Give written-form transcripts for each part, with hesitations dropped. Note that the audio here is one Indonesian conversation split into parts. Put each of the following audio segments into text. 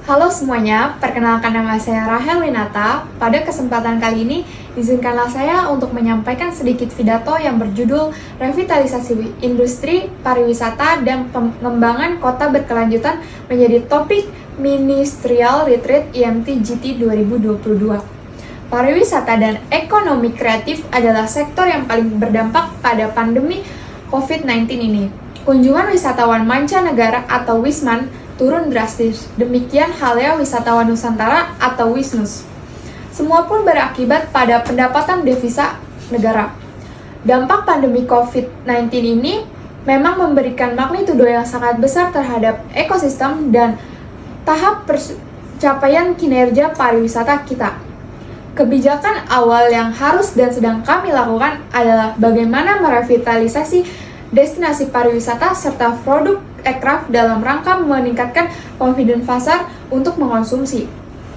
Halo semuanya, perkenalkan nama saya Rahel Winata. Pada kesempatan kali ini, izinkanlah saya untuk menyampaikan sedikit pidato yang berjudul Revitalisasi Industri Pariwisata dan Pengembangan Kota Berkelanjutan menjadi topik Ministerial Retreat IMT-GT 2022. Pariwisata dan ekonomi kreatif adalah sektor yang paling berdampak pada pandemi COVID-19 ini. Kunjungan wisatawan mancanegara atau Wisman turun drastis. Demikian halnya wisatawan Nusantara atau Wisnus. Semua pun berakibat pada pendapatan devisa negara. Dampak pandemi COVID-19 ini memang memberikan magnitudo yang sangat besar terhadap ekosistem dan tahap pencapaian kinerja pariwisata kita. Kebijakan awal yang harus dan sedang kami lakukan adalah bagaimana merevitalisasi destinasi pariwisata serta produk aircraft dalam rangka meningkatkan confidence pasar untuk mengkonsumsi.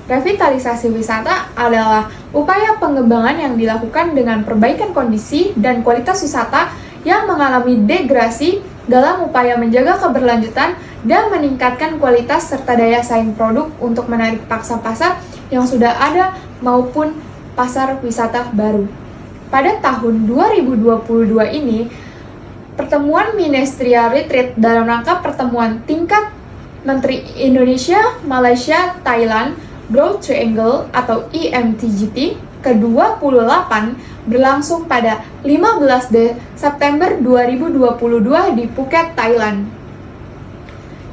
Revitalisasi wisata adalah upaya pengembangan yang dilakukan dengan perbaikan kondisi dan kualitas wisata yang mengalami degradasi dalam upaya menjaga keberlanjutan dan meningkatkan kualitas serta daya saing produk untuk menarik paksa pasar yang sudah ada maupun pasar wisata baru. Pada tahun 2022 ini, pertemuan Ministerial Retreat dalam rangka pertemuan tingkat Menteri Indonesia, Malaysia, Thailand, Growth Triangle atau IMT-GT ke-28 berlangsung pada 15 September 2022 di Phuket, Thailand.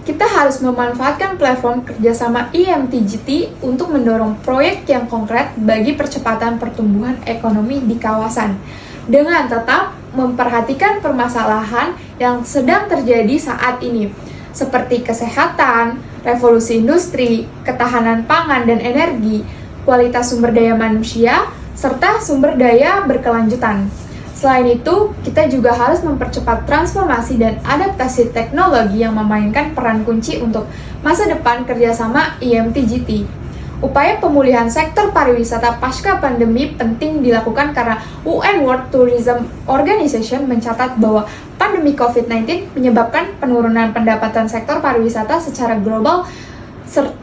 Kita harus memanfaatkan platform kerjasama IMT-GT untuk mendorong proyek yang konkret bagi percepatan pertumbuhan ekonomi di kawasan, dengan tetap memperhatikan permasalahan yang sedang terjadi saat ini, seperti kesehatan, revolusi industri, ketahanan pangan dan energi, kualitas sumber daya manusia, serta sumber daya berkelanjutan. Selain itu, kita juga harus mempercepat transformasi dan adaptasi teknologi yang memainkan peran kunci untuk masa depan kerjasama IMT-GT. Upaya pemulihan sektor pariwisata pasca pandemi penting dilakukan karena UN World Tourism Organization mencatat bahwa pandemi COVID-19 menyebabkan penurunan pendapatan sektor pariwisata secara global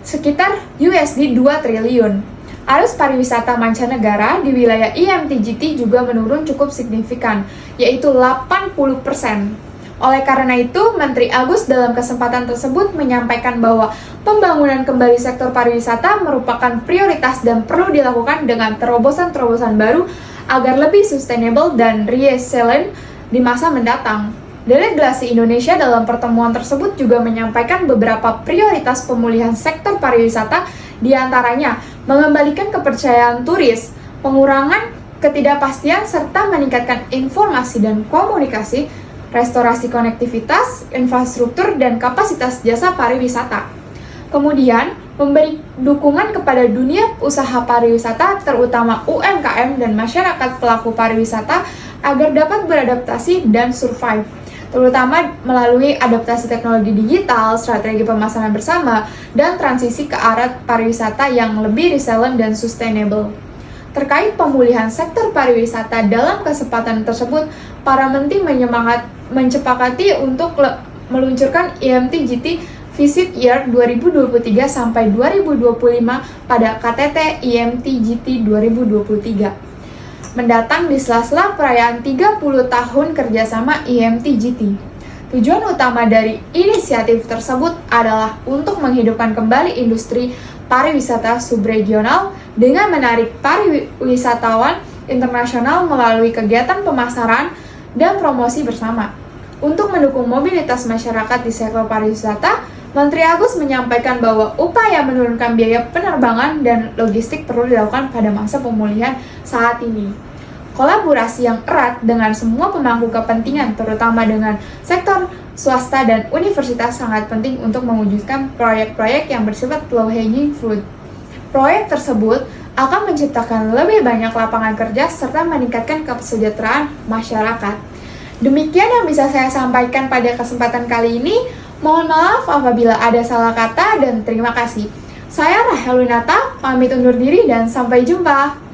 sekitar USD 2 triliun. Arus pariwisata mancanegara di wilayah IMT-GT juga menurun cukup signifikan, yaitu 80%. Oleh karena itu, Menteri Agus dalam kesempatan tersebut menyampaikan bahwa pembangunan kembali sektor pariwisata merupakan prioritas dan perlu dilakukan dengan terobosan-terobosan baru agar lebih sustainable dan resilient di masa mendatang. Delegasi Indonesia dalam pertemuan tersebut juga menyampaikan beberapa prioritas pemulihan sektor pariwisata, di antaranya mengembalikan kepercayaan turis, pengurangan ketidakpastian serta meningkatkan informasi dan komunikasi, restorasi konektivitas, infrastruktur, dan kapasitas jasa pariwisata. Kemudian, memberi dukungan kepada dunia usaha pariwisata, terutama UMKM dan masyarakat pelaku pariwisata, agar dapat beradaptasi dan survive, terutama melalui adaptasi teknologi digital, strategi pemasaran bersama, dan transisi ke arah pariwisata yang lebih resilient dan sustainable. Terkait pemulihan sektor pariwisata dalam kesempatan tersebut, para menteri menyepakati untuk meluncurkan IMT-GT Visit Year 2023 sampai 2025 pada KTT IMT-GT 2023. Mendatang di sela-sela perayaan 30 tahun kerjasama IMT-GT. Tujuan utama dari inisiatif tersebut adalah untuk menghidupkan kembali industri pariwisata subregional dengan menarik pariwisatawan internasional melalui kegiatan pemasaran dan promosi bersama. Untuk mendukung mobilitas masyarakat di sektor pariwisata, Menteri Agus menyampaikan bahwa upaya menurunkan biaya penerbangan dan logistik perlu dilakukan pada masa pemulihan saat ini. Kolaborasi yang erat dengan semua pemangku kepentingan, terutama dengan sektor swasta dan universitas, sangat penting untuk mewujudkan proyek-proyek yang bersifat low-hanging fruit. Proyek tersebut akan menciptakan lebih banyak lapangan kerja serta meningkatkan kesejahteraan masyarakat. Demikian yang bisa saya sampaikan pada kesempatan kali ini. Mohon maaf apabila ada salah kata dan terima kasih. Saya Rahel Winata, pamit undur diri dan sampai jumpa.